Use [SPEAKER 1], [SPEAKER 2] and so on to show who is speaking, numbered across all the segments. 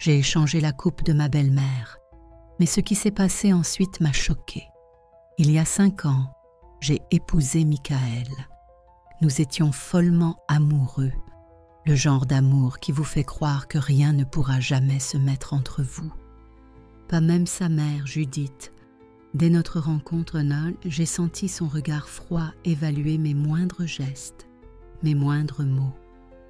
[SPEAKER 1] J'ai échangé la coupe de ma belle-mère. Mais ce qui s'est passé ensuite m'a choquée. Il y a 5 ans, j'ai épousé Michael. Nous étions follement amoureux, le genre d'amour qui vous fait croire que rien ne pourra jamais se mettre entre vous. Pas même sa mère, Judith. Dès notre rencontre, Noël, j'ai senti son regard froid évaluer mes moindres gestes, mes moindres mots.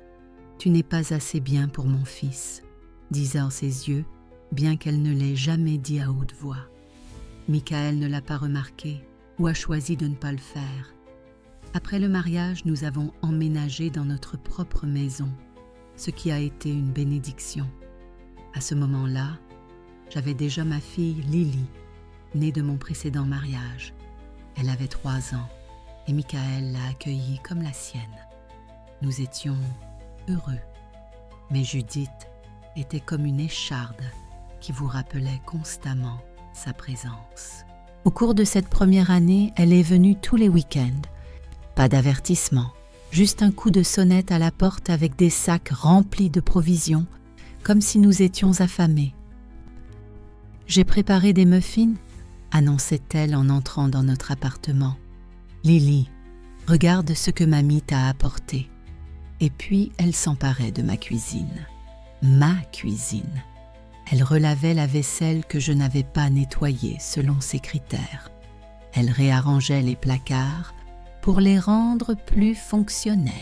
[SPEAKER 1] « Tu n'es pas assez bien pour mon fils », disait en ses yeux, bien qu'elle ne l'ait jamais dit à haute voix. Michael ne l'a pas remarqué ou a choisi de ne pas le faire. Après le mariage, nous avons emménagé dans notre propre maison, ce qui a été une bénédiction. À ce moment-là, j'avais déjà ma fille Lily, née de mon précédent mariage. Elle avait 3 ans et Michael l'a accueillie comme la sienne. Nous étions heureux, mais Judith était comme une écharde qui vous rappelait constamment sa présence. Au cours de cette première année, elle est venue tous les week-ends. Pas d'avertissement, juste un coup de sonnette à la porte avec des sacs remplis de provisions, comme si nous étions affamés. « J'ai préparé des muffins », annonçait-elle en entrant dans notre appartement. « Lily, regarde ce que mamie t'a apporté. » Et puis elle s'emparait de ma cuisine. Ma cuisine. Elle relavait la vaisselle que je n'avais pas nettoyée selon ses critères. Elle réarrangeait les placards pour les rendre plus fonctionnels.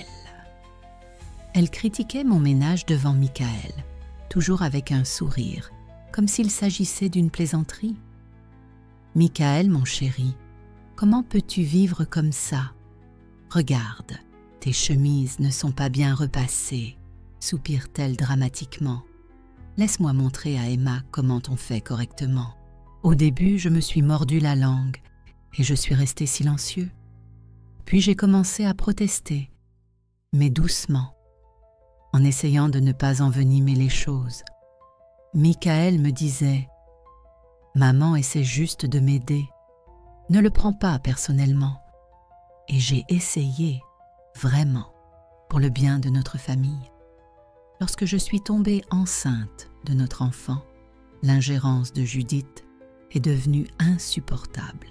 [SPEAKER 1] Elle critiquait mon ménage devant Michael, toujours avec un sourire, comme s'il s'agissait d'une plaisanterie. « Michael, mon chéri, comment peux-tu vivre comme ça? Regarde, tes chemises ne sont pas bien repassées, soupire-t-elle dramatiquement. Laisse-moi montrer à Emma comment on fait correctement. Au début, je me suis mordu la langue et je suis resté silencieux. Puis j'ai commencé à protester, mais doucement, en essayant de ne pas envenimer les choses. Michael me disait « Maman essaie juste de m'aider, ne le prends pas personnellement. » Et j'ai essayé, vraiment, pour le bien de notre famille. Lorsque je suis tombée enceinte de notre enfant, l'ingérence de Judith est devenue insupportable.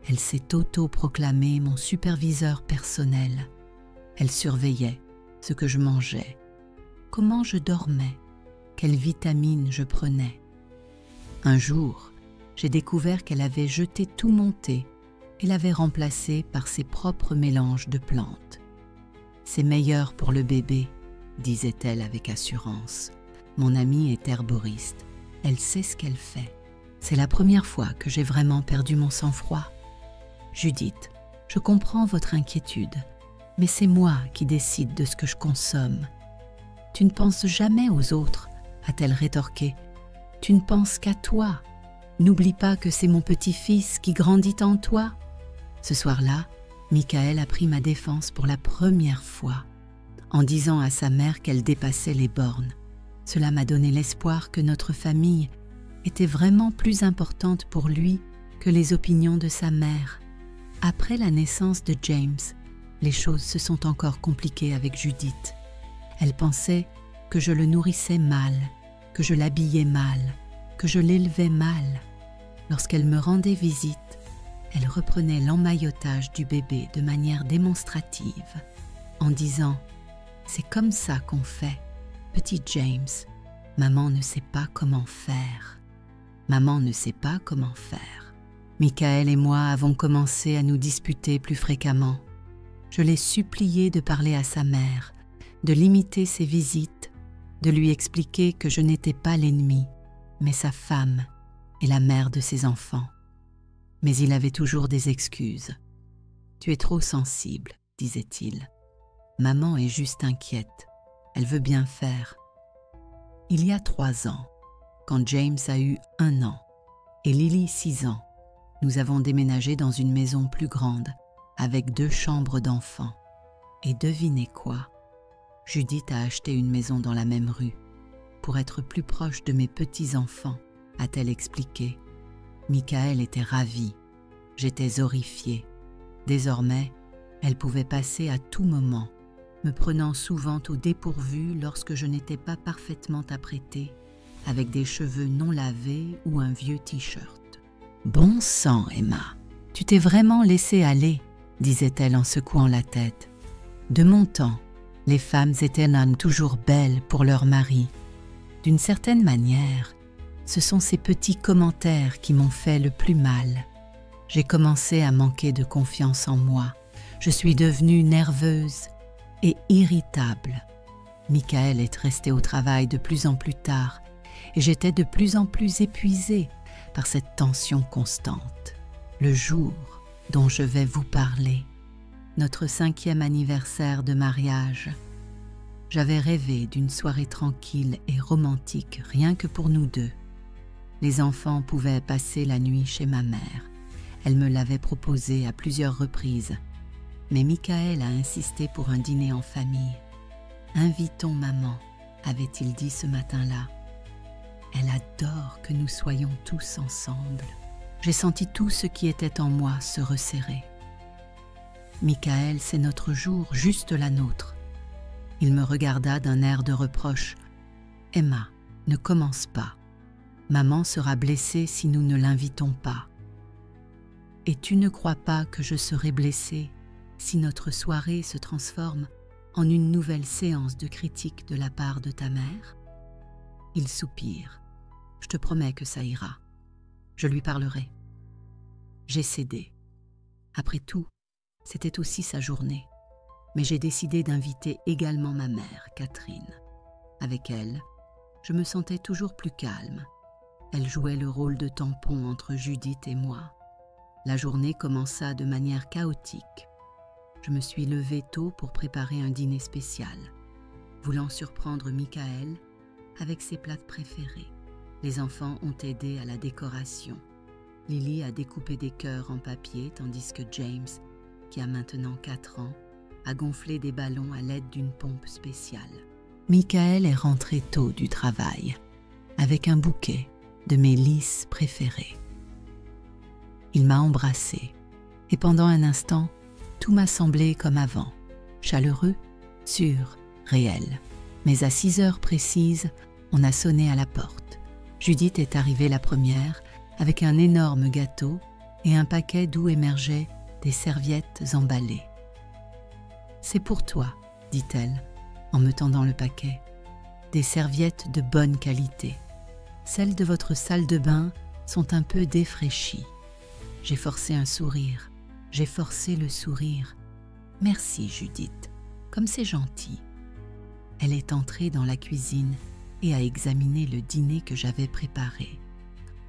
[SPEAKER 1] Elle s'est auto-proclamée mon superviseur personnel. Elle surveillait ce que je mangeais, comment je dormais, quelles vitamines je prenais. Un jour, j'ai découvert qu'elle avait jeté tout mon thé et l'avait remplacé par ses propres mélanges de plantes. « C'est meilleur pour le bébé », disait-elle avec assurance. Mon amie est herboriste. Elle sait ce qu'elle fait. C'est la première fois que j'ai vraiment perdu mon sang-froid. Judith, je comprends votre inquiétude, mais c'est moi qui décide de ce que je consomme. Tu ne penses jamais aux autres, a-t-elle rétorqué. Tu ne penses qu'à toi. N'oublie pas que c'est mon petit-fils qui grandit en toi. Ce soir-là, Michael a pris ma défense pour la première fois, en disant à sa mère qu'elle dépassait les bornes. Cela m'a donné l'espoir que notre famille était vraiment plus importante pour lui que les opinions de sa mère. Après la naissance de James, les choses se sont encore compliquées avec Judith. Elle pensait que je le nourrissais mal, que je l'habillais mal, que je l'élevais mal. Lorsqu'elle me rendait visite, elle reprenait l'emmaillotage du bébé de manière démonstrative, en disant « C'est comme ça qu'on fait, petit James. Maman ne sait pas comment faire. Maman ne sait pas comment faire. » Michael et moi avons commencé à nous disputer plus fréquemment. Je l'ai supplié de parler à sa mère, de limiter ses visites, de lui expliquer que je n'étais pas l'ennemi, mais sa femme et la mère de ses enfants. Mais il avait toujours des excuses. « Tu es trop sensible, disait-il. Maman est juste inquiète. Elle veut bien faire. » Il y a 3 ans, quand James a eu 1 an et Lily 6 ans, nous avons déménagé dans une maison plus grande avec 2 chambres d'enfants. Et devinez quoi? Judith a acheté une maison dans la même rue pour être plus proche de mes petits-enfants, a-t-elle expliqué. Michael était ravi. J'étais horrifiée. Désormais, elle pouvait passer à tout moment, me prenant souvent au dépourvu lorsque je n'étais pas parfaitement apprêtée, avec des cheveux non lavés ou un vieux t-shirt. « Bon sang, Emma, tu t'es vraiment laissée aller », disait-elle en secouant la tête. De mon temps, les femmes étaient toujours belles pour leur mari. D'une certaine manière, ce sont ces petits commentaires qui m'ont fait le plus mal. J'ai commencé à manquer de confiance en moi. Je suis devenue nerveuse et irritable. Michael est resté au travail de plus en plus tard et j'étais de plus en plus épuisée par cette tension constante. Le jour dont je vais vous parler, notre 5e anniversaire de mariage, j'avais rêvé d'une soirée tranquille et romantique rien que pour nous deux. Les enfants pouvaient passer la nuit chez ma mère. Elle me l'avait proposé à plusieurs reprises. Mais Michael a insisté pour un dîner en famille. « Invitons maman », avait-il dit ce matin-là. Elle adore que nous soyons tous ensemble. J'ai senti tout ce qui était en moi se resserrer. Michael, c'est notre jour, juste la nôtre. Il me regarda d'un air de reproche. « Emma, ne commence pas. Maman sera blessée si nous ne l'invitons pas. Et tu ne crois pas que je serai blessée si notre soirée se transforme en une nouvelle séance de critique de la part de ta mère ?» Il soupire. « Je te promets que ça ira. Je lui parlerai. » J'ai cédé. Après tout, c'était aussi sa journée. Mais j'ai décidé d'inviter également ma mère, Catherine. Avec elle, je me sentais toujours plus calme. Elle jouait le rôle de tampon entre Judith et moi. La journée commença de manière chaotique. Je me suis levée tôt pour préparer un dîner spécial, voulant surprendre Michael avec ses plats préférés. Les enfants ont aidé à la décoration. Lily a découpé des cœurs en papier, tandis que James, qui a maintenant 4 ans, a gonflé des ballons à l'aide d'une pompe spéciale. Michael est rentré tôt du travail, avec un bouquet de mes lys préférés. Il m'a embrassée, et pendant un instant, tout m'a semblé comme avant, chaleureux, sûr, réel. Mais à 6 heures précises, on a sonné à la porte. Judith est arrivée la première, avec un énorme gâteau et un paquet d'où émergeaient des serviettes emballées. « C'est pour toi, » dit-elle, en me tendant le paquet. « Des serviettes de bonne qualité. Celles de votre salle de bain sont un peu défraîchies. » J'ai forcé un sourire. J'ai forcé le sourire. « Merci, Judith. Comme c'est gentil. » Elle est entrée dans la cuisine et a examiné le dîner que j'avais préparé.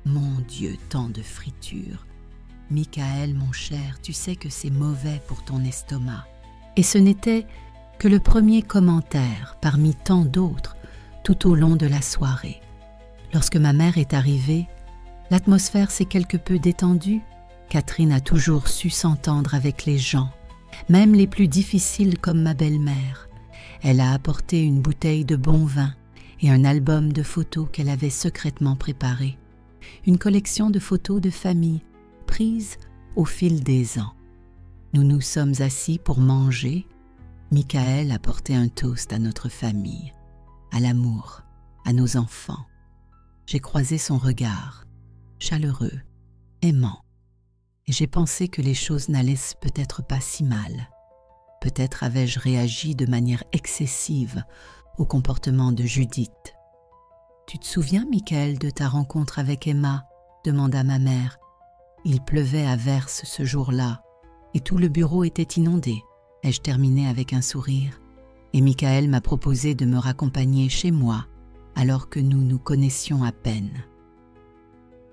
[SPEAKER 1] Mon Dieu, tant de friture. Michael, mon cher, tu sais que c'est mauvais pour ton estomac. Et ce n'était que le premier commentaire parmi tant d'autres tout au long de la soirée. Lorsque ma mère est arrivée, l'atmosphère s'est quelque peu détendue. Catherine a toujours su s'entendre avec les gens, même les plus difficiles comme ma belle-mère. Elle a apporté une bouteille de bon vin et un album de photos qu'elle avait secrètement préparé. Une collection de photos de famille prises au fil des ans. Nous nous sommes assis pour manger. Michael a porté un toast à notre famille, à l'amour, à nos enfants. J'ai croisé son regard, chaleureux, aimant, et j'ai pensé que les choses n'allaient peut-être pas si mal. Peut-être avais-je réagi de manière excessive au comportement de Judith. « Tu te souviens, Michael, de ta rencontre avec Emma ?» demanda ma mère. Il pleuvait à verse ce jour-là, et tout le bureau était inondé. Ai-je terminé avec un sourire, et Michael m'a proposé de me raccompagner chez moi, alors que nous nous connaissions à peine.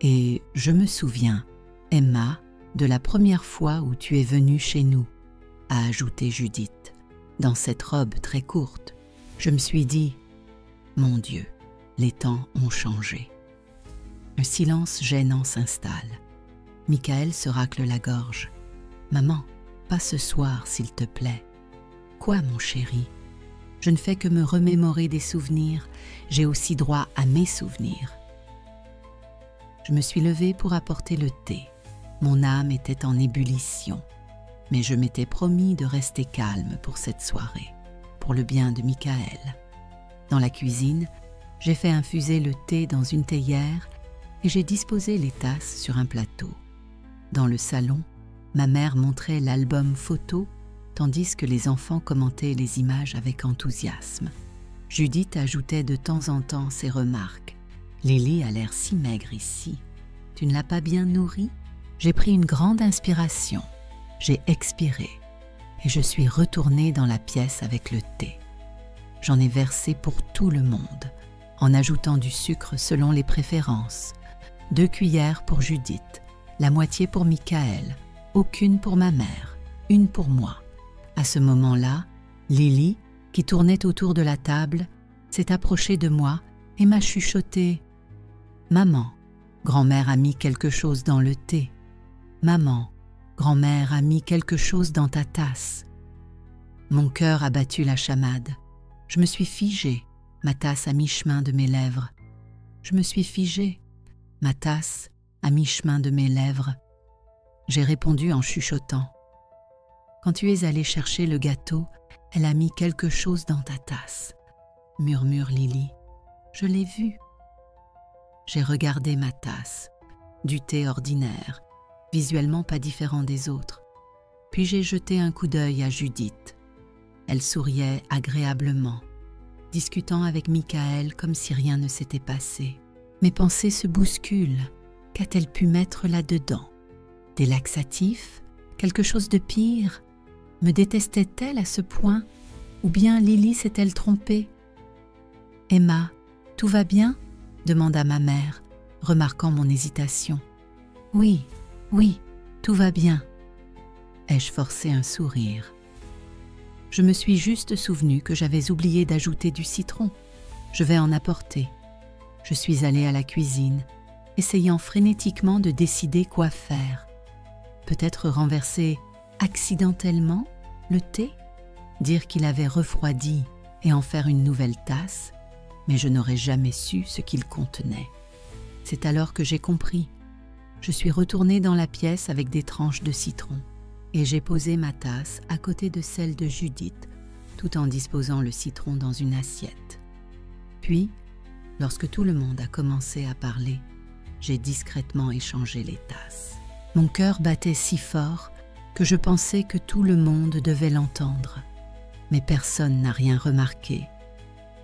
[SPEAKER 1] Et je me souviens, Emma, de la première fois où tu es venue chez nous, a ajouté Judith, dans cette robe très courte. Je me suis dit, mon Dieu, les temps ont changé. Un silence gênant s'installe. Michael se racle la gorge. Maman, pas ce soir, s'il te plaît. Quoi, mon chéri? Je ne fais que me remémorer des souvenirs. J'ai aussi droit à mes souvenirs. Je me suis levée pour apporter le thé. Mon âme était en ébullition. Mais je m'étais promis de rester calme pour cette soirée, pour le bien de Michael. Dans la cuisine, J'ai fait infuser le thé dans une théière et j'ai disposé les tasses sur un plateau. Dans le salon, ma mère montrait l'album photo tandis que les enfants commentaient les images avec enthousiasme. Judith ajoutait de temps en temps ses remarques. « Lily a l'air si maigre ici. Tu ne l'as pas bien nourrie ?» J'ai pris une grande inspiration. J'ai expiré et je suis retournée dans la pièce avec le thé. J'en ai versé pour tout le monde, en ajoutant du sucre selon les préférences. 2 cuillères pour Judith, la moitié pour Michael, aucune pour ma mère, une pour moi. À ce moment-là, Lily, qui tournait autour de la table, s'est approchée de moi et m'a chuchoté « Maman, grand-mère a mis quelque chose dans le thé. Maman, grand-mère a mis quelque chose dans ta tasse. » Mon cœur a battu la chamade. Je me suis figée, ma tasse à mi-chemin de mes lèvres. Je me suis figée, ma tasse à mi-chemin de mes lèvres. J'ai répondu en chuchotant. Quand tu es allé chercher le gâteau, elle a mis quelque chose dans ta tasse, murmure Lily. Je l'ai vu. J'ai regardé ma tasse, du thé ordinaire, visuellement pas différent des autres. Puis j'ai jeté un coup d'œil à Judith. Elle souriait agréablement, discutant avec Michael comme si rien ne s'était passé. Mes pensées se bousculent. Qu'a-t-elle pu mettre là-dedans? Des laxatifs? Quelque chose de pire? Me détestait-elle à ce point? Ou bien Lily s'est-elle trompée? « Emma, tout va bien ?» demanda ma mère, remarquant mon hésitation. « Oui, oui, tout va bien. » Ai-je forcé un sourire? Je me suis juste souvenu que j'avais oublié d'ajouter du citron. Je vais en apporter. Je suis allée à la cuisine, essayant frénétiquement de décider quoi faire. Peut-être renverser accidentellement le thé, dire qu'il avait refroidi et en faire une nouvelle tasse, mais je n'aurais jamais su ce qu'il contenait. C'est alors que j'ai compris. Je suis retournée dans la pièce avec des tranches de citron et j'ai posé ma tasse à côté de celle de Judith, tout en disposant le citron dans une assiette. Puis, lorsque tout le monde a commencé à parler, j'ai discrètement échangé les tasses. Mon cœur battait si fort que je pensais que tout le monde devait l'entendre. Mais personne n'a rien remarqué.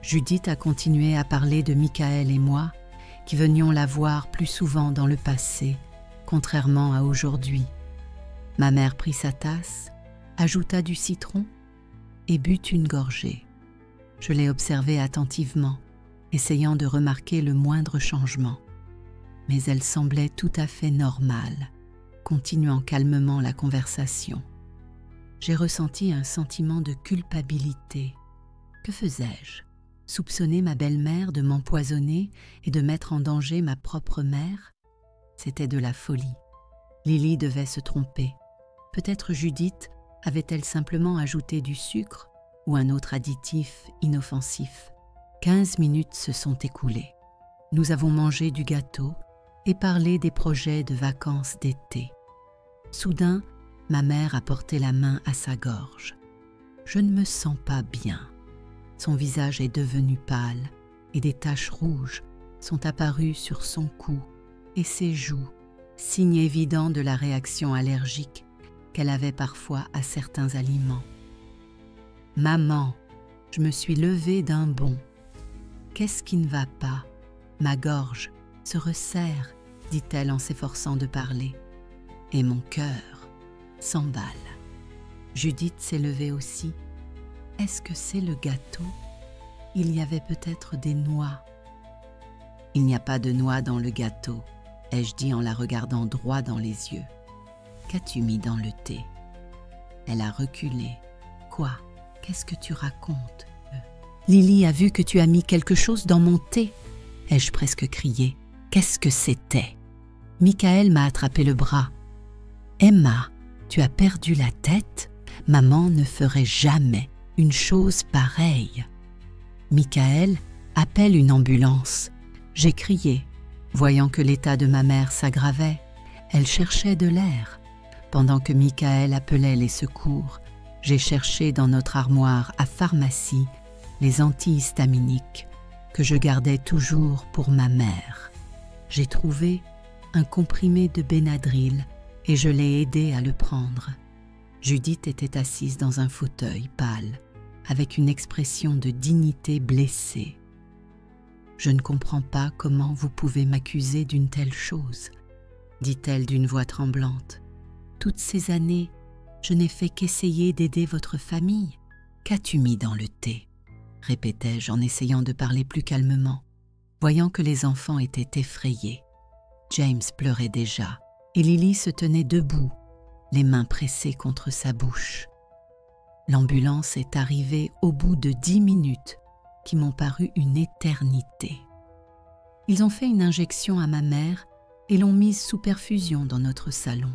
[SPEAKER 1] Judith a continué à parler de Michael et moi, qui venions la voir plus souvent dans le passé, contrairement à aujourd'hui. Ma mère prit sa tasse, ajouta du citron et but une gorgée. Je l'ai observée attentivement, essayant de remarquer le moindre changement. Mais elle semblait tout à fait normale, continuant calmement la conversation. J'ai ressenti un sentiment de culpabilité. Que faisais-je? Soupçonner ma belle-mère de m'empoisonner et de mettre en danger ma propre mère? C'était de la folie. Lily devait se tromper. Peut-être Judith avait-elle simplement ajouté du sucre ou un autre additif inoffensif. 15 minutes se sont écoulées. Nous avons mangé du gâteau et parlé des projets de vacances d'été. Soudain, ma mère a porté la main à sa gorge. Je ne me sens pas bien. Son visage est devenu pâle et des taches rouges sont apparues sur son cou et ses joues, signe évident de la réaction allergique qu'elle avait parfois à certains aliments. « Maman, je me suis levée d'un bond. Qu'est-ce qui ne va pas? Ma gorge se resserre, dit-elle en s'efforçant de parler. Et mon cœur s'emballe. » Judith s'est levée aussi. Est-ce que c'est le gâteau? Il y avait peut-être des noix. « Il n'y a pas de noix dans le gâteau, » ai-je dit en la regardant droit dans les yeux. « Qu'as-tu mis dans le thé? » Elle a reculé. « Quoi? Qu'est-ce que tu racontes? » Lily a vu que tu as mis quelque chose dans mon thé, ai-je presque crié. Qu'est-ce que c'était? Michael m'a attrapé le bras. « Emma, tu as perdu la tête? Maman ne ferait jamais une chose pareille. » Michael appelle une ambulance. J'ai crié. Voyant que l'état de ma mère s'aggravait, elle cherchait de l'air. Pendant que Michael appelait les secours, j'ai cherché dans notre armoire à pharmacie les antihistaminiques que je gardais toujours pour ma mère. J'ai trouvé un comprimé de Benadryl et je l'ai aidé à le prendre. Judith était assise dans un fauteuil pâle, avec une expression de dignité blessée. « Je ne comprends pas comment vous pouvez m'accuser d'une telle chose, » dit-elle d'une voix tremblante. « Toutes ces années, je n'ai fait qu'essayer d'aider votre famille. Qu'as-tu mis dans le thé ?» répétai-je en essayant de parler plus calmement, voyant que les enfants étaient effrayés. James pleurait déjà, et Lily se tenait debout, les mains pressées contre sa bouche. L'ambulance est arrivée au bout de 10 minutes, qui m'ont paru une éternité. Ils ont fait une injection à ma mère et l'ont mise sous perfusion dans notre salon.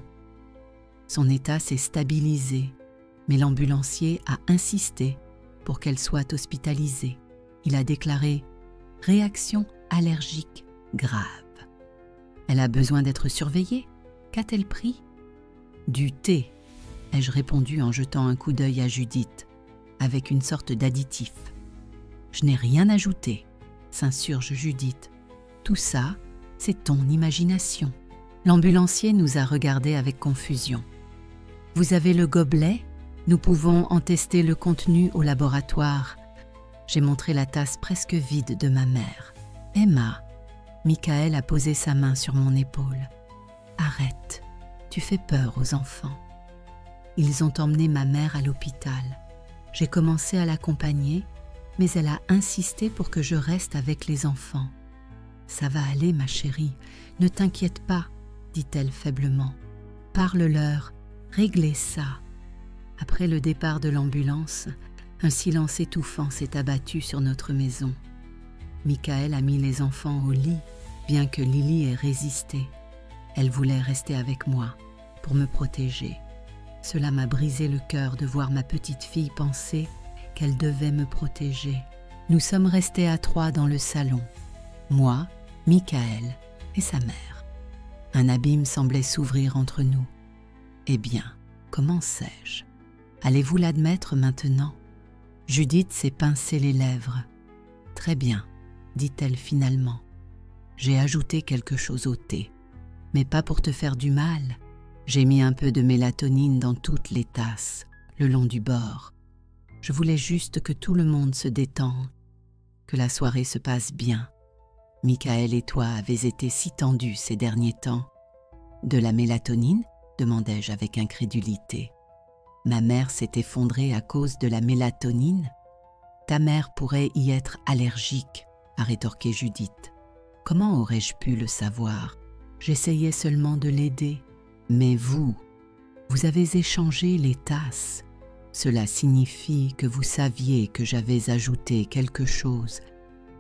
[SPEAKER 1] Son état s'est stabilisé, mais l'ambulancier a insisté pour qu'elle soit hospitalisée. Il a déclaré « réaction allergique grave ». Elle a besoin d'être surveillée. Qu'a-t-elle pris ? Du thé, ai-je répondu en jetant un coup d'œil à Judith, avec une sorte d'additif. Je n'ai rien ajouté, s'insurge Judith. Tout ça, c'est ton imagination. L'ambulancier nous a regardés avec confusion. Vous avez le gobelet ? Nous pouvons en tester le contenu au laboratoire. J'ai montré la tasse presque vide de ma mère. Emma, Michael a posé sa main sur mon épaule. Arrête, tu fais peur aux enfants. Ils ont emmené ma mère à l'hôpital. J'ai commencé à l'accompagner, mais elle a insisté pour que je reste avec les enfants. Ça va aller, ma chérie, ne t'inquiète pas, dit-elle faiblement. Parle-leur, réglez ça. Après le départ de l'ambulance, un silence étouffant s'est abattu sur notre maison. Michael a mis les enfants au lit, bien que Lily ait résisté. Elle voulait rester avec moi, pour me protéger. Cela m'a brisé le cœur de voir ma petite fille penser qu'elle devait me protéger. Nous sommes restés à 3 dans le salon, moi, Michael et sa mère. Un abîme semblait s'ouvrir entre nous. Eh bien, comment sais-je ? Allez-vous l'admettre maintenant ? Judith s'est pincé les lèvres. Très bien, dit-elle finalement. J'ai ajouté quelque chose au thé, mais pas pour te faire du mal. J'ai mis un peu de mélatonine dans toutes les tasses, le long du bord. Je voulais juste que tout le monde se détende, que la soirée se passe bien. Michael et toi avez été si tendus ces derniers temps. De la mélatonine ? Demandai-je avec incrédulité. Ma mère s'est effondrée à cause de la mélatonine ? Ta mère pourrait y être allergique, a rétorqué Judith. Comment aurais-je pu le savoir ? J'essayais seulement de l'aider. Mais vous avez échangé les tasses. Cela signifie que vous saviez que j'avais ajouté quelque chose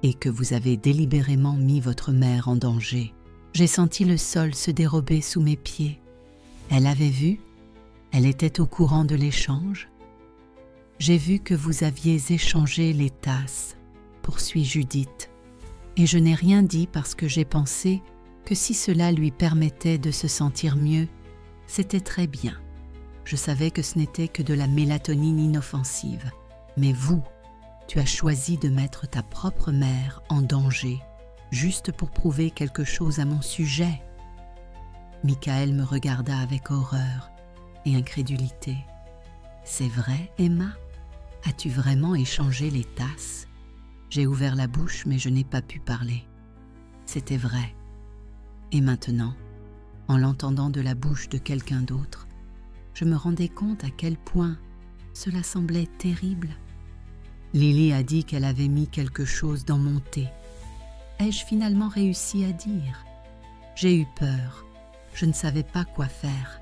[SPEAKER 1] et que vous avez délibérément mis votre mère en danger. J'ai senti le sol se dérober sous mes pieds. Elle avait vu ? Elle était au courant de l'échange ? J'ai vu que vous aviez échangé les tasses, poursuit Judith, et je n'ai rien dit parce que j'ai pensé que si cela lui permettait de se sentir mieux, c'était très bien. Je savais que ce n'était que de la mélatonine inoffensive. Mais vous, tu as choisi de mettre ta propre mère en danger, juste pour prouver quelque chose à mon sujet. Michael me regarda avec horreur et incrédulité. C'est vrai, Emma ? As-tu vraiment échangé les tasses ? J'ai ouvert la bouche, mais je n'ai pas pu parler. C'était vrai. Et maintenant, en l'entendant de la bouche de quelqu'un d'autre, je me rendais compte à quel point cela semblait terrible. Lily a dit qu'elle avait mis quelque chose dans mon thé. Ai-je finalement réussi à dire ? J'ai eu peur. Je ne savais pas quoi faire.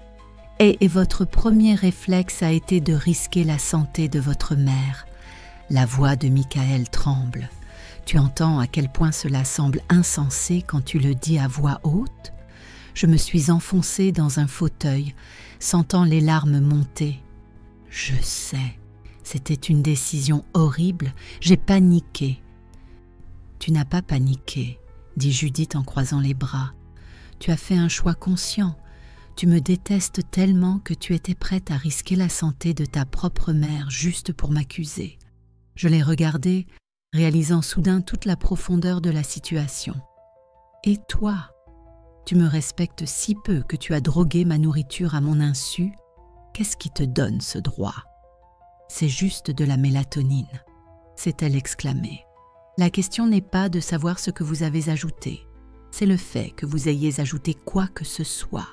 [SPEAKER 1] Et votre premier réflexe a été de risquer la santé de votre mère. La voix de Michael tremble. Tu entends à quel point cela semble insensé quand tu le dis à voix haute ? Je me suis enfoncée dans un fauteuil, sentant les larmes monter. Je sais, c'était une décision horrible, j'ai paniqué. Tu n'as pas paniqué, dit Judith en croisant les bras. Tu as fait un choix conscient. Tu me détestes tellement que tu étais prête à risquer la santé de ta propre mère juste pour m'accuser. Je l'ai regardée réalisant soudain toute la profondeur de la situation. Et toi, tu me respectes si peu que tu as drogué ma nourriture à mon insu. Qu'est-ce qui te donne ce droit? C'est juste de la mélatonine, s'est-elle exclamée. La question n'est pas de savoir ce que vous avez ajouté, c'est le fait que vous ayez ajouté quoi que ce soit,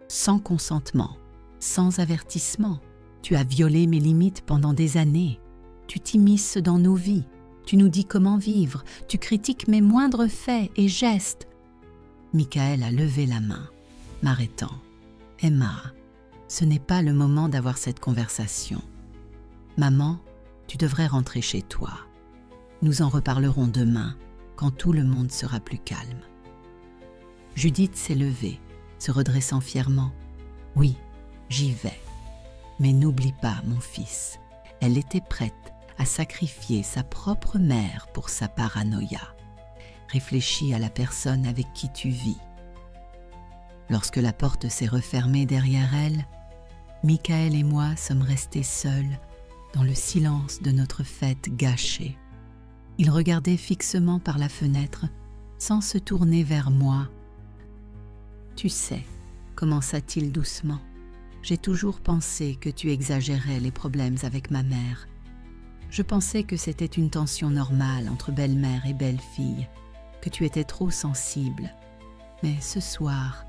[SPEAKER 1] sans consentement, sans avertissement. Tu as violé mes limites pendant des années. Tu t'immisces dans nos vies, tu nous dis comment vivre, tu critiques mes moindres faits et gestes. Michael a levé la main, m'arrêtant. « Emma, ce n'est pas le moment d'avoir cette conversation. Maman, tu devrais rentrer chez toi. Nous en reparlerons demain, quand tout le monde sera plus calme. » Judith s'est levée, se redressant fièrement. « Oui, j'y vais. Mais n'oublie pas, mon fils, elle était prête à sacrifier sa propre mère pour sa paranoïa. Réfléchis à la personne avec qui tu vis. » Lorsque la porte s'est refermée derrière elle, Michael et moi sommes restés seuls dans le silence de notre fête gâchée. Il regardait fixement par la fenêtre sans se tourner vers moi. « Tu sais, commença-t-il doucement, j'ai toujours pensé que tu exagérais les problèmes avec ma mère. Je pensais que c'était une tension normale entre belle-mère et belle-fille, que tu étais trop sensible. Mais ce soir,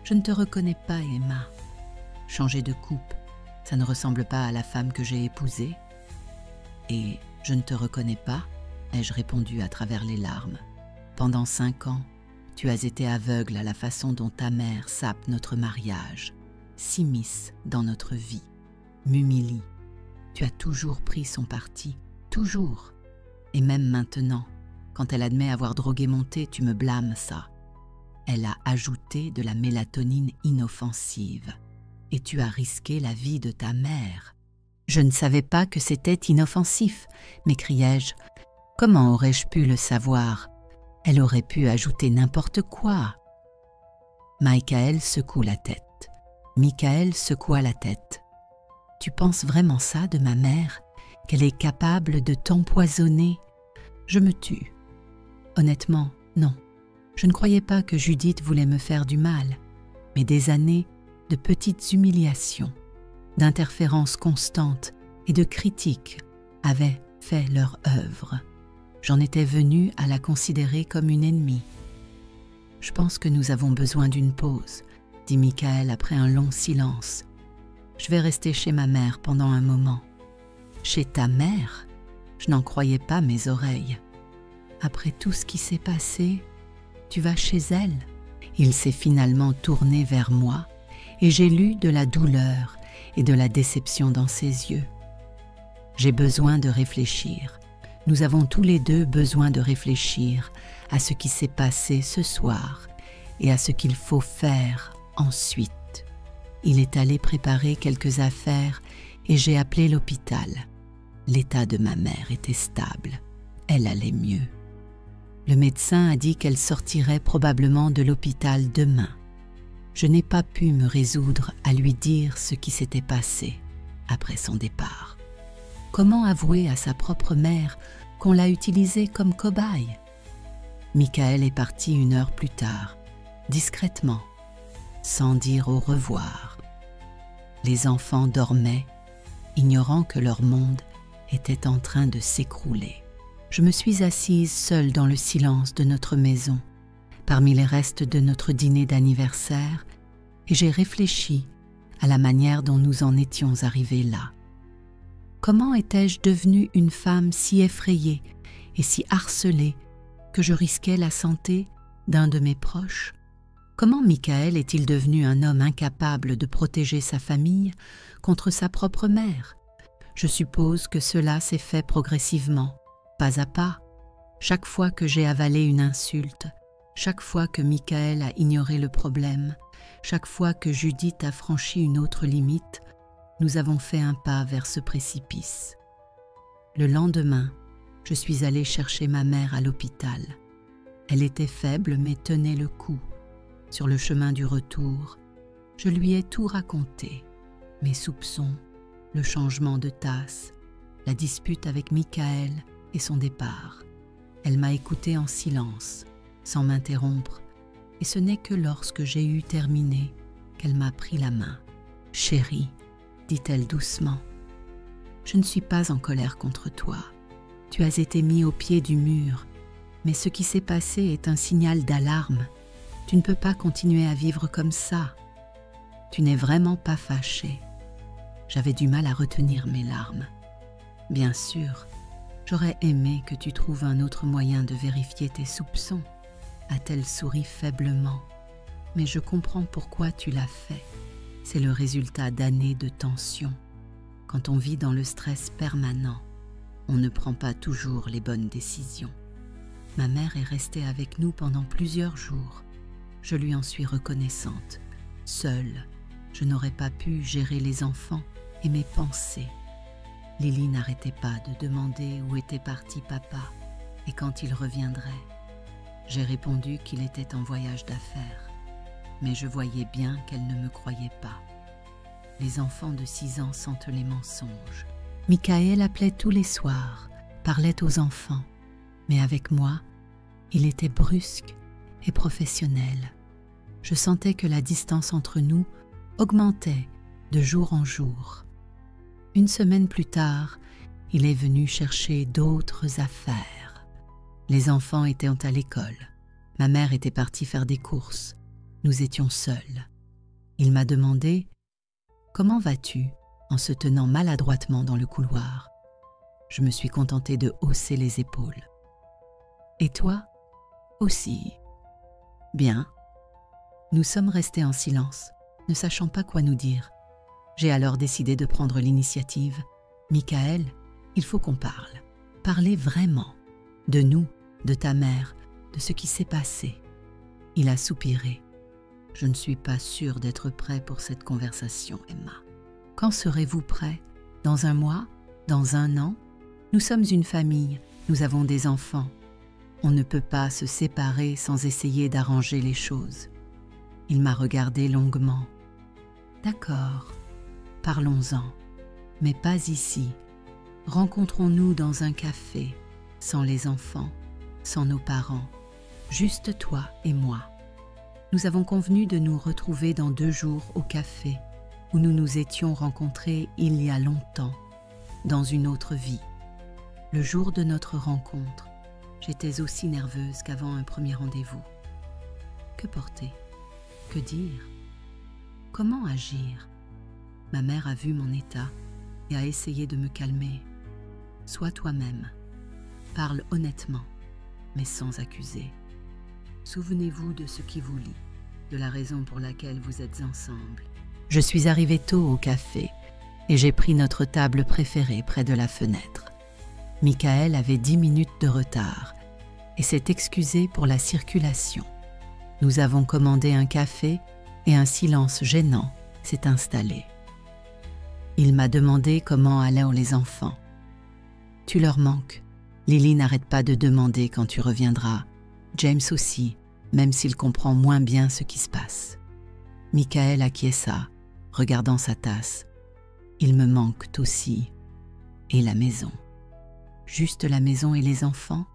[SPEAKER 1] je ne te reconnais pas, Emma. Changer de coupe, ça ne ressemble pas à la femme que j'ai épousée. Et je ne te reconnais pas, ai-je répondu à travers les larmes. Pendant 5 ans, tu as été aveugle à la façon dont ta mère sape notre mariage, s'immisce dans notre vie, m'humilie. Tu as toujours pris son parti, toujours. Et même maintenant, quand elle admet avoir drogué mon thé, tu me blâmes ça. Elle a ajouté de la mélatonine inoffensive. Et tu as risqué la vie de ta mère. Je ne savais pas que c'était inoffensif, m'écriai-je. Comment aurais-je pu le savoir? Elle aurait pu ajouter n'importe quoi. Michael secoua la tête. Michael secoua la tête. Tu penses vraiment ça de ma mère, qu'elle est capable de t'empoisonner? Je me tue. Honnêtement, non. Je ne croyais pas que Judith voulait me faire du mal, mais des années de petites humiliations, d'interférences constantes et de critiques avaient fait leur œuvre. J'en étais venue à la considérer comme une ennemie. « Je pense que nous avons besoin d'une pause, » dit Michael après un long silence. « Je vais rester chez ma mère pendant un moment. »« Chez ta mère ?» Je n'en croyais pas mes oreilles. « Après tout ce qui s'est passé, tu vas chez elle ?» Il s'est finalement tourné vers moi et j'ai lu de la douleur et de la déception dans ses yeux. J'ai besoin de réfléchir. Nous avons tous les deux besoin de réfléchir à ce qui s'est passé ce soir et à ce qu'il faut faire ensuite. Il est allé préparer quelques affaires et j'ai appelé l'hôpital. L'état de ma mère était stable. Elle allait mieux. Le médecin a dit qu'elle sortirait probablement de l'hôpital demain. Je n'ai pas pu me résoudre à lui dire ce qui s'était passé après son départ. Comment avouer à sa propre mère qu'on l'a utilisée comme cobaye? Michael est parti 1 heure plus tard, discrètement, sans dire au revoir. Les enfants dormaient, ignorant que leur monde était en train de s'écrouler. Je me suis assise seule dans le silence de notre maison, parmi les restes de notre dîner d'anniversaire, et j'ai réfléchi à la manière dont nous en étions arrivés là. Comment étais-je devenue une femme si effrayée et si harcelée que je risquais la santé d'un de mes proches? Comment Michael est-il devenu un homme incapable de protéger sa famille contre sa propre mère? Je suppose que cela s'est fait progressivement, pas à pas. Chaque fois que j'ai avalé une insulte, chaque fois que Michael a ignoré le problème, chaque fois que Judith a franchi une autre limite, nous avons fait un pas vers ce précipice. Le lendemain, je suis allée chercher ma mère à l'hôpital. Elle était faible mais tenait le coup. Sur le chemin du retour, je lui ai tout raconté. Mes soupçons, le changement de tasse, la dispute avec Michael et son départ. Elle m'a écouté en silence, sans m'interrompre, et ce n'est que lorsque j'ai eu terminé qu'elle m'a pris la main. « Chérie, dit-elle doucement, je ne suis pas en colère contre toi. Tu as été mis au pied du mur, mais ce qui s'est passé est un signal d'alarme. Tu ne peux pas continuer à vivre comme ça. Tu n'es vraiment pas fâché. » J'avais du mal à retenir mes larmes. Bien sûr, j'aurais aimé que tu trouves un autre moyen de vérifier tes soupçons, a-t-elle souri faiblement. Mais je comprends pourquoi tu l'as fait. C'est le résultat d'années de tension. Quand on vit dans le stress permanent, on ne prend pas toujours les bonnes décisions. Ma mère est restée avec nous pendant plusieurs jours. Je lui en suis reconnaissante. Seule, je n'aurais pas pu gérer les enfants et mes pensées. Lily n'arrêtait pas de demander où était parti papa et quand il reviendrait. J'ai répondu qu'il était en voyage d'affaires, mais je voyais bien qu'elle ne me croyait pas. Les enfants de 6 ans sentent les mensonges. Michael appelait tous les soirs, parlait aux enfants, mais avec moi, il était brusque et professionnel. Je sentais que la distance entre nous augmentait de jour en jour. Une semaine plus tard, il est venu chercher d'autres affaires. Les enfants étaient à l'école. Ma mère était partie faire des courses. Nous étions seuls. Il m'a demandé « Comment vas-tu ?» en se tenant maladroitement dans le couloir. Je me suis contentée de hausser les épaules. « Et toi ? Aussi. » « Bien. » Nous sommes restés en silence, ne sachant pas quoi nous dire. J'ai alors décidé de prendre l'initiative. « Michael, il faut qu'on parle. Parler vraiment. De nous, de ta mère, de ce qui s'est passé. » Il a soupiré. « Je ne suis pas sûre d'être prêt pour cette conversation, Emma. » « Quand serez-vous prêt ? Dans 1 mois ? Dans 1 an ? Nous sommes une famille, nous avons des enfants. On ne peut pas se séparer sans essayer d'arranger les choses. » Il m'a regardé longuement. « D'accord, parlons-en, mais pas ici. Rencontrons-nous dans un café, sans les enfants, sans nos parents, juste toi et moi. Nous avons convenu de nous retrouver dans 2 jours au café, où nous nous étions rencontrés il y a longtemps, dans une autre vie. Le jour de notre rencontre, j'étais aussi nerveuse qu'avant un premier rendez-vous. Que porter ? Que dire ? Comment agir ? Ma mère a vu mon état et a essayé de me calmer. Sois toi-même. Parle honnêtement, mais sans accuser. Souvenez-vous de ce qui vous lie, de la raison pour laquelle vous êtes ensemble. Je suis arrivée tôt au café et j'ai pris notre table préférée près de la fenêtre. Michael avait 10 minutes de retard et s'est excusé pour la circulation. Nous avons commandé un café et un silence gênant s'est installé. Il m'a demandé comment allaient les enfants. « Tu leur manques. Lily n'arrête pas de demander quand tu reviendras. James aussi, même s'il comprend moins bien ce qui se passe. » Michael acquiesça, regardant sa tasse. « Il me manque aussi. Et la maison. » Juste la maison et les enfants ?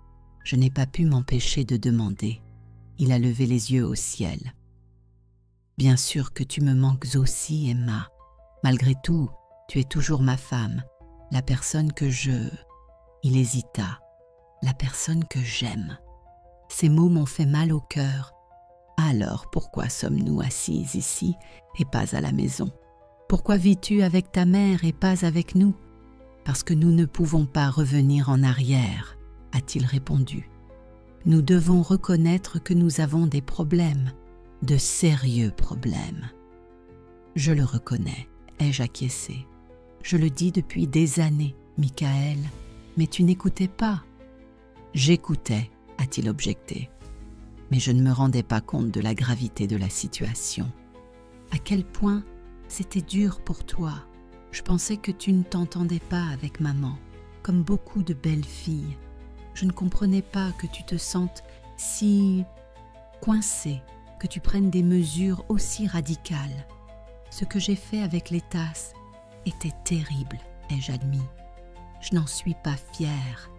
[SPEAKER 1] Je n'ai pas pu m'empêcher de demander. Il a levé les yeux au ciel. « Bien sûr que tu me manques aussi, Emma. Malgré tout, tu es toujours ma femme, la personne que je... » Il hésita. « La personne que j'aime. » Ces mots m'ont fait mal au cœur. Alors pourquoi sommes-nous assises ici et pas à la maison ? Pourquoi vis-tu avec ta mère et pas avec nous ? Parce que nous ne pouvons pas revenir en arrière, a-t-il répondu. Nous devons reconnaître que nous avons des problèmes, de sérieux problèmes. Je le reconnais, ai-je acquiescé. Je le dis depuis des années, Michael, mais tu n'écoutais pas. J'écoutais, a-t-il objecté. Mais je ne me rendais pas compte de la gravité de la situation. À quel point c'était dur pour toi. Je pensais que tu ne t'entendais pas avec maman, comme beaucoup de belles filles. Je ne comprenais pas que tu te sentes si coincée, que tu prennes des mesures aussi radicales. Ce que j'ai fait avec les tasses était terrible, ai-je admis. Je n'en suis pas fière.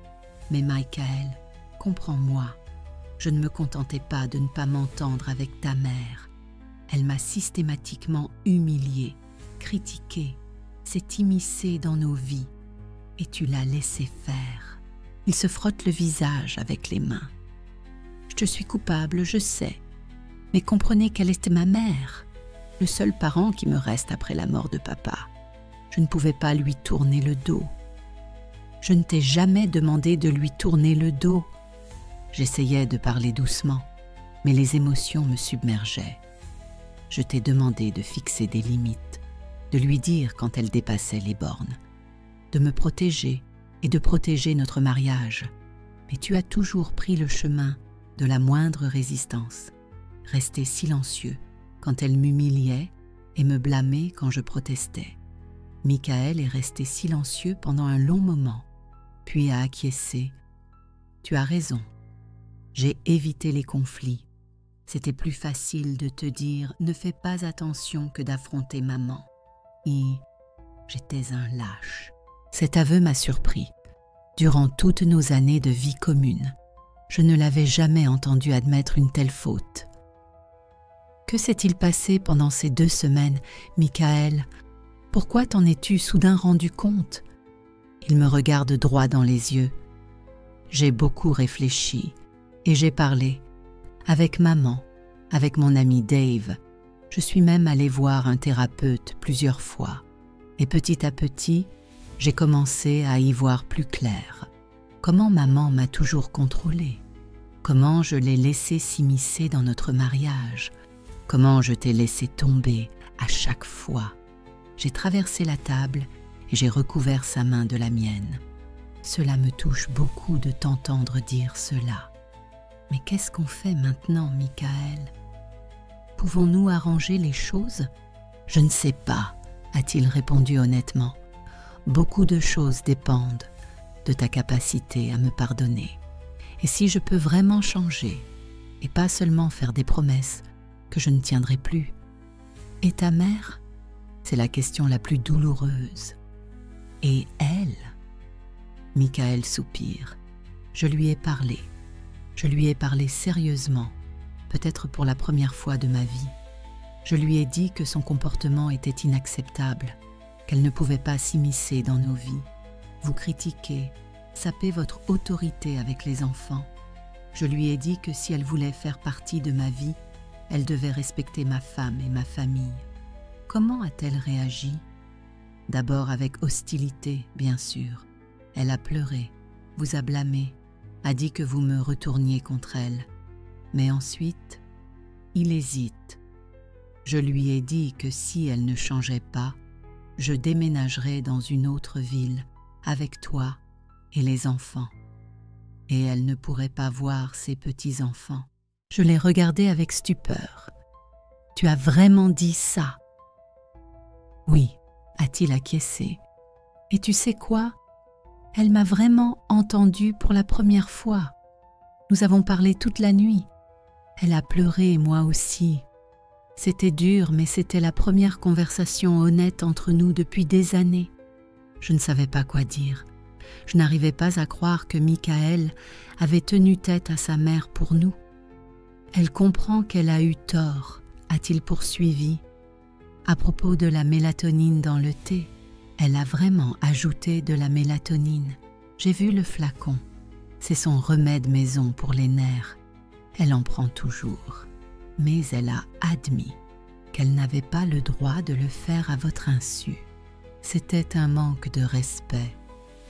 [SPEAKER 1] Mais Michael, comprends-moi. Je ne me contentais pas de ne pas m'entendre avec ta mère. Elle m'a systématiquement humiliée, critiquée, s'est immiscée dans nos vies. Et tu l'as laissé faire. Il se frotte le visage avec les mains. Je te suis coupable, je sais. Mais comprenez qu'elle était ma mère, le seul parent qui me reste après la mort de papa. Je ne pouvais pas lui tourner le dos. Je ne t'ai jamais demandé de lui tourner le dos. J'essayais de parler doucement, mais les émotions me submergeaient. Je t'ai demandé de fixer des limites, de lui dire quand elle dépassait les bornes, de me protéger et de protéger notre mariage. Mais tu as toujours pris le chemin de la moindre résistance, resté silencieux quand elle m'humiliait et me blâmait quand je protestais. Michael est resté silencieux pendant un long moment, puis a acquiescé. Tu as raison. J'ai évité les conflits. C'était plus facile de te dire « ne fais pas attention » que d'affronter maman. Et j'étais un lâche. Cet aveu m'a surpris. Durant toutes nos années de vie commune, je ne l'avais jamais entendu admettre une telle faute. Que s'est-il passé pendant ces 2 semaines, Michael? Pourquoi t'en es-tu soudain rendu compte? Il me regarde droit dans les yeux. J'ai beaucoup réfléchi et j'ai parlé. Avec maman, avec mon ami Dave. Je suis même allée voir un thérapeute plusieurs fois. Et petit à petit, j'ai commencé à y voir plus clair. Comment maman m'a toujours contrôlée. Comment je l'ai laissée s'immiscer dans notre mariage. Comment je t'ai laissé tomber à chaque fois. J'ai traversé la table et j'ai recouvert sa main de la mienne. Cela me touche beaucoup de t'entendre dire cela. Mais qu'est-ce qu'on fait maintenant, Michael? Pouvons-nous arranger les choses? Je ne sais pas, a-t-il répondu honnêtement. Beaucoup de choses dépendent de ta capacité à me pardonner. Et si je peux vraiment changer, et pas seulement faire des promesses que je ne tiendrai plus. Et ta mère? C'est la question la plus douloureuse. Et elle? Michael soupire. Je lui ai parlé. Je lui ai parlé sérieusement, peut-être pour la première fois de ma vie. Je lui ai dit que son comportement était inacceptable, qu'elle ne pouvait pas s'immiscer dans nos vies. Vous critiquez, sapez votre autorité avec les enfants. Je lui ai dit que si elle voulait faire partie de ma vie, elle devait respecter ma femme et ma famille. Comment a-t-elle réagi? D'abord avec hostilité, bien sûr. Elle a pleuré, vous a blâmé, a dit que vous me retourniez contre elle. Mais ensuite, il hésite. Je lui ai dit que si elle ne changeait pas, je déménagerais dans une autre ville avec toi et les enfants. Et elle ne pourrait pas voir ses petits-enfants. Je l'ai regardé avec stupeur. « Tu as vraiment dit ça ?» ?»« Oui, a-t-il acquiescé. Et tu sais quoi ? Elle m'a vraiment entendu pour la première fois. Nous avons parlé toute la nuit. Elle a pleuré, moi aussi. C'était dur, mais c'était la première conversation honnête entre nous depuis des années. Je ne savais pas quoi dire. Je n'arrivais pas à croire que Michael avait tenu tête à sa mère pour nous. Elle comprend qu'elle a eu tort, a-t-il poursuivi. À propos de la mélatonine dans le thé, elle a vraiment ajouté de la mélatonine. J'ai vu le flacon. C'est son remède maison pour les nerfs. Elle en prend toujours. Mais elle a admis qu'elle n'avait pas le droit de le faire à votre insu. C'était un manque de respect,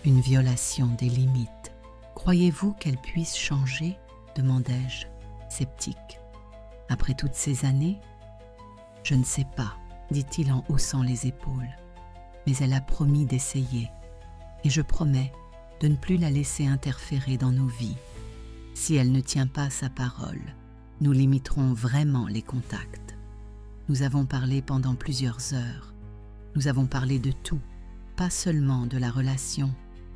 [SPEAKER 1] une violation des limites. Croyez-vous qu'elle puisse changer ? Demandai-je, sceptique. Après toutes ces années ? Je ne sais pas, dit-il en haussant les épaules. Mais elle a promis d'essayer, et je promets de ne plus la laisser interférer dans nos vies. Si elle ne tient pas sa parole, nous limiterons vraiment les contacts. Nous avons parlé pendant plusieurs heures. Nous avons parlé de tout, pas seulement de la relation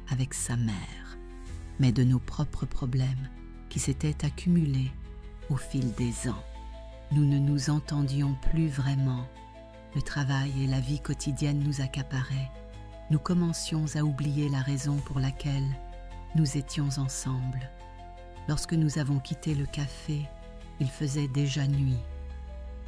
[SPEAKER 1] avec sa mère, mais de nos propres problèmes qui s'étaient accumulés au fil des ans. Nous ne nous entendions plus vraiment. Le travail et la vie quotidienne nous accaparaient. nous commencions à oublier la raison pour laquelle nous étions ensemble. Lorsque nous avons quitté le café, il faisait déjà nuit.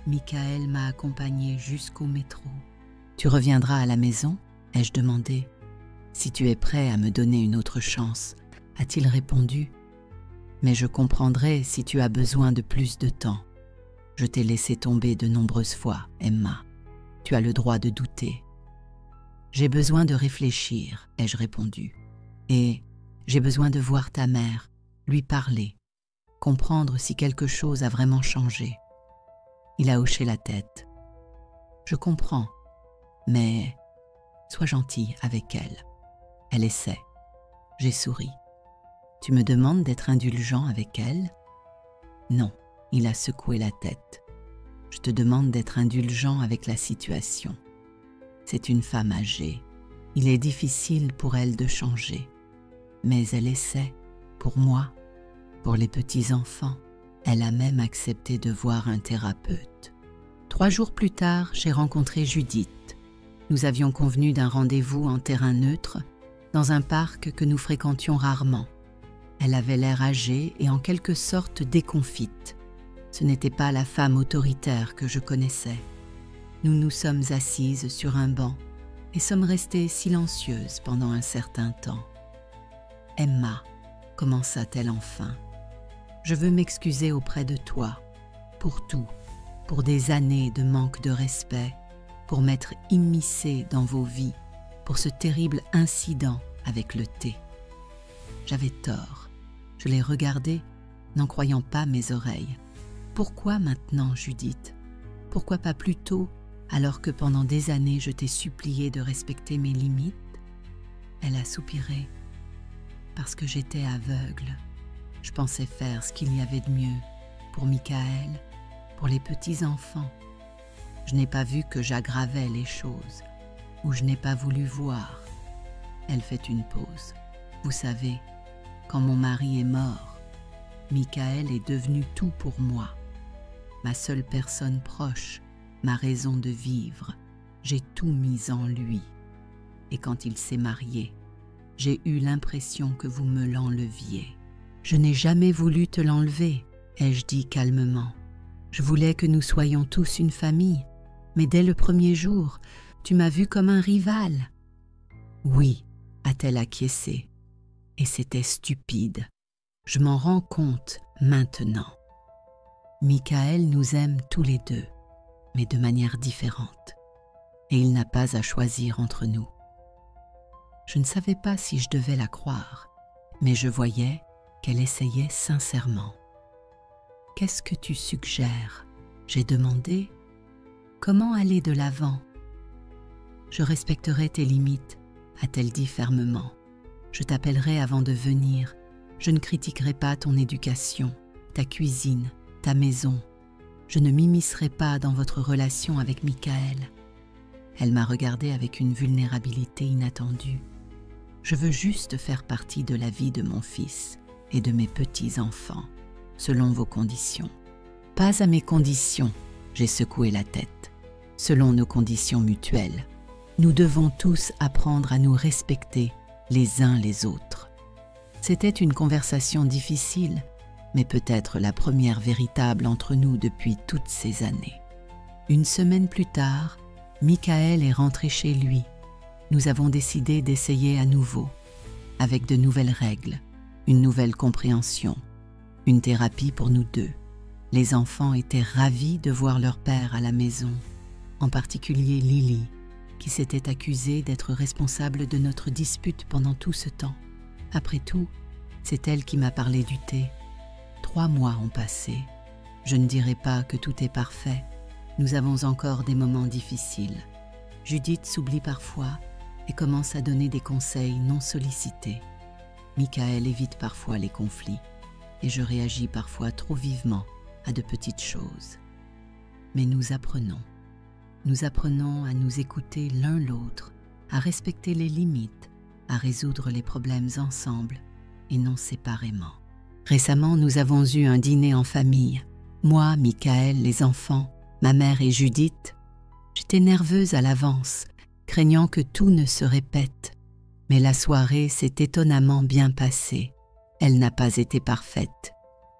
[SPEAKER 1] Michael m'a accompagnée jusqu'au métro. « Tu reviendras à la maison ?» ai-je demandé. « Si tu es prêt à me donner une autre chance, » a-t-il répondu. « Mais je comprendrai si tu as besoin de plus de temps. Je t'ai laissé tomber de nombreuses fois, Emma. Tu as le droit de douter. » « J'ai besoin de réfléchir, » ai-je répondu. « Et j'ai besoin de voir ta mère, lui parler, comprendre si quelque chose a vraiment changé. » Il a hoché la tête. « Je comprends, mais sois gentil avec elle. Elle essaie. » J'ai souri. « Tu me demandes d'être indulgent avec elle ? » Non, il a secoué la tête. « Je te demande d'être indulgent avec la situation. C'est une femme âgée. Il est difficile pour elle de changer. Mais elle essaie, pour moi, pour les petits-enfants. Elle a même accepté de voir un thérapeute. 3 jours plus tard, j'ai rencontré Judith. Nous avions convenu d'un rendez-vous en terrain neutre, dans un parc que nous fréquentions rarement. Elle avait l'air âgée et en quelque sorte déconfite. Ce n'était pas la femme autoritaire que je connaissais. Nous nous sommes assises sur un banc et sommes restées silencieuses pendant un certain temps. « Emma, » commença-t-elle enfin, « je veux m'excuser auprès de toi, pour tout, pour des années de manque de respect, pour m'être immiscée dans vos vies, pour ce terrible incident avec le thé. J'avais tort, je l'ai regardé, n'en croyant pas mes oreilles. Pourquoi maintenant, Judith? Pourquoi pas plus tôt, alors que pendant des années je t'ai supplié de respecter mes limites? » Elle a soupiré. « Parce que j'étais aveugle. Je pensais faire ce qu'il y avait de mieux pour Michael, pour les petits-enfants. Je n'ai pas vu que j'aggravais les choses, ou je n'ai pas voulu voir. » Elle fait une pause. « Vous savez, quand mon mari est mort, Michael est devenu tout pour moi. Ma seule personne proche, ma raison de vivre, j'ai tout mis en lui. Et quand il s'est marié, j'ai eu l'impression que vous me l'enleviez. Je n'ai jamais voulu te l'enlever, ai-je dit calmement. Je voulais que nous soyons tous une famille, mais dès le premier jour, tu m'as vu comme un rival. » Oui, a-t-elle acquiescé, et c'était stupide. Je m'en rends compte maintenant. Michael nous aime tous les deux, mais de manière différente, et il n'a pas à choisir entre nous. Je ne savais pas si je devais la croire, mais je voyais qu'elle essayait sincèrement. « Qu'est-ce que tu suggères ?» j'ai demandé. « Comment aller de l'avant ?»« Je respecterai tes limites, » a-t-elle dit fermement. « Je t'appellerai avant de venir. Je ne critiquerai pas ton éducation, ta cuisine, ta maison. Je ne m'immiscerai pas dans votre relation avec Michael. » Elle m'a regardée avec une vulnérabilité inattendue. « Je veux juste faire partie de la vie de mon fils et de mes petits-enfants, selon vos conditions. » « Pas à mes conditions, » j'ai secoué la tête. « Selon nos conditions mutuelles, nous devons tous apprendre à nous respecter les uns les autres. » C'était une conversation difficile, mais peut-être la première véritable entre nous depuis toutes ces années. 1 semaine plus tard, Michael est rentré chez lui. Nous avons décidé d'essayer à nouveau, avec de nouvelles règles, une nouvelle compréhension, une thérapie pour nous deux. Les enfants étaient ravis de voir leur père à la maison, en particulier Lily, qui s'était accusée d'être responsable de notre dispute pendant tout ce temps. Après tout, c'est elle qui m'a parlé du thé. 3 mois ont passé. Je ne dirai pas que tout est parfait. Nous avons encore des moments difficiles. Judith s'oublie parfois et commence à donner des conseils non sollicités. Michael évite parfois les conflits et je réagis parfois trop vivement à de petites choses. Mais nous apprenons. Nous apprenons à nous écouter l'un l'autre, à respecter les limites, à résoudre les problèmes ensemble et non séparément. Récemment, nous avons eu un dîner en famille. Moi, Michael, les enfants, ma mère et Judith. J'étais nerveuse à l'avance, craignant que tout ne se répète. Mais la soirée s'est étonnamment bien passée. Elle n'a pas été parfaite.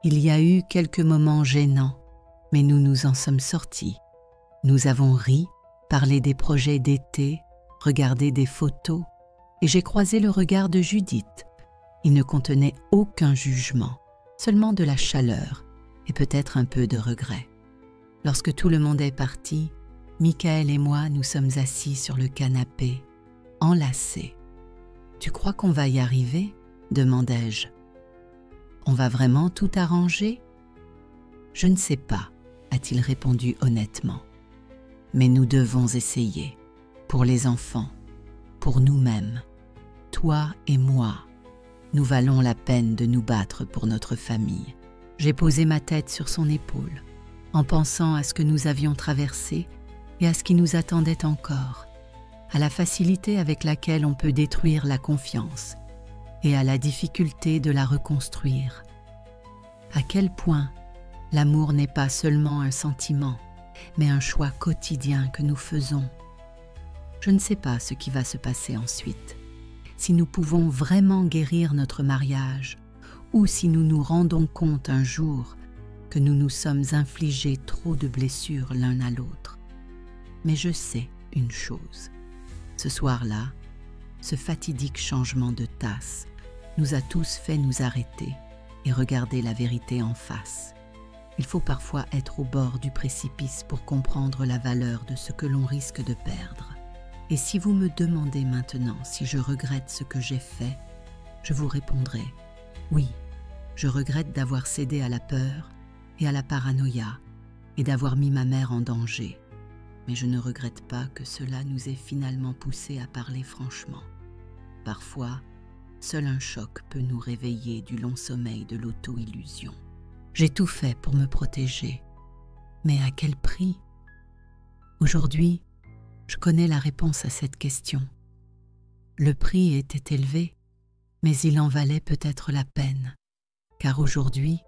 [SPEAKER 1] Il y a eu quelques moments gênants, mais nous nous en sommes sortis. Nous avons ri, parlé des projets d'été, regardé des photos, et j'ai croisé le regard de Judith. Il ne contenait aucun jugement, seulement de la chaleur et peut-être un peu de regret. Lorsque tout le monde est parti, Michael et moi nous sommes assis sur le canapé, enlacés. « Tu crois qu'on va y arriver ?» demandai-je. « On va vraiment tout arranger ?»« Je ne sais pas, » a-t-il répondu honnêtement. « Mais nous devons essayer, pour les enfants, pour nous-mêmes, toi et moi. Nous valons la peine de nous battre pour notre famille. » J'ai posé ma tête sur son épaule, en pensant à ce que nous avions traversé et à ce qui nous attendait encore, à la facilité avec laquelle on peut détruire la confiance et à la difficulté de la reconstruire. À quel point l'amour n'est pas seulement un sentiment, mais un choix quotidien que nous faisons. Je ne sais pas ce qui va se passer ensuite, si nous pouvons vraiment guérir notre mariage, ou si nous nous rendons compte un jour que nous nous sommes infligés trop de blessures l'un à l'autre. Mais je sais une chose. Ce soir-là, ce fatidique changement de tasse nous a tous fait nous arrêter et regarder la vérité en face. Il faut parfois être au bord du précipice pour comprendre la valeur de ce que l'on risque de perdre. Et si vous me demandez maintenant si je regrette ce que j'ai fait, je vous répondrai « Oui, je regrette d'avoir cédé à la peur et à la paranoïa et d'avoir mis ma mère en danger. Mais je ne regrette pas que cela nous ait finalement poussés à parler franchement. Parfois, seul un choc peut nous réveiller du long sommeil de l'auto-illusion. J'ai tout fait pour me protéger, mais à quel prix? Aujourd'hui, je connais la réponse à cette question. Le prix était élevé, mais il en valait peut-être la peine, car aujourd'hui,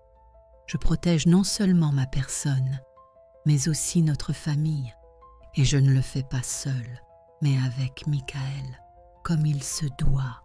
[SPEAKER 1] je protège non seulement ma personne, mais aussi notre famille. Et je ne le fais pas seul, mais avec Michael, comme il se doit.